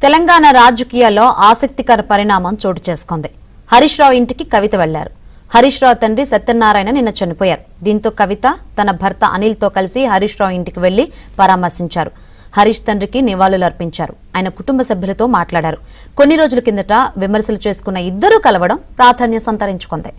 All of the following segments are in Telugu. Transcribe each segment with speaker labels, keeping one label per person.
Speaker 1: తెలంగాణ రాజకీయాల్లో ఆసక్తికర పరిణామం చోటు చేసుకుంది. హరీష్ రావు ఇంటికి కవిత వెళ్లారు. హరీష్ రావు తండ్రి సత్యనారాయణ నిన్న చనిపోయారు. దీంతో కవిత తన భర్త అనిల్తో కలిసి హరీష్ రావు ఇంటికి వెళ్లి పరామర్శించారు. హరీష్ తండ్రికి నివాళులర్పించారు. ఆయన కుటుంబ సభ్యులతో మాట్లాడారు. కొన్ని రోజుల కిందట విమర్శలు చేసుకున్న ఇద్దరూ కలవడం ప్రాధాన్యం సంతరించుకుంది.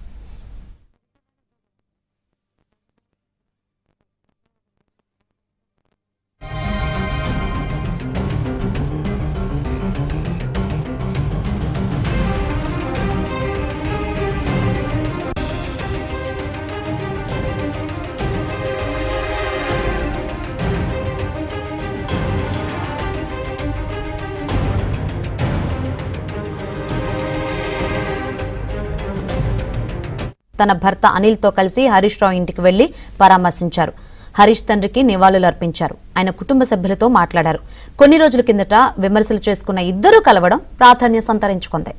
Speaker 1: తన భర్త అనిల్తో కలిసి హరీష్ రావు ఇంటికి వెళ్లి పరామర్శించారు. హరీష్ తండ్రికి నివాళులర్పించారు. ఆయన కుటుంబ సభ్యులతో మాట్లాడారు. కొన్ని రోజుల కిందట విమర్శలు చేసుకున్న ఇద్దరూ కలవడం ప్రాధాన్యం సంతరించుకుంది.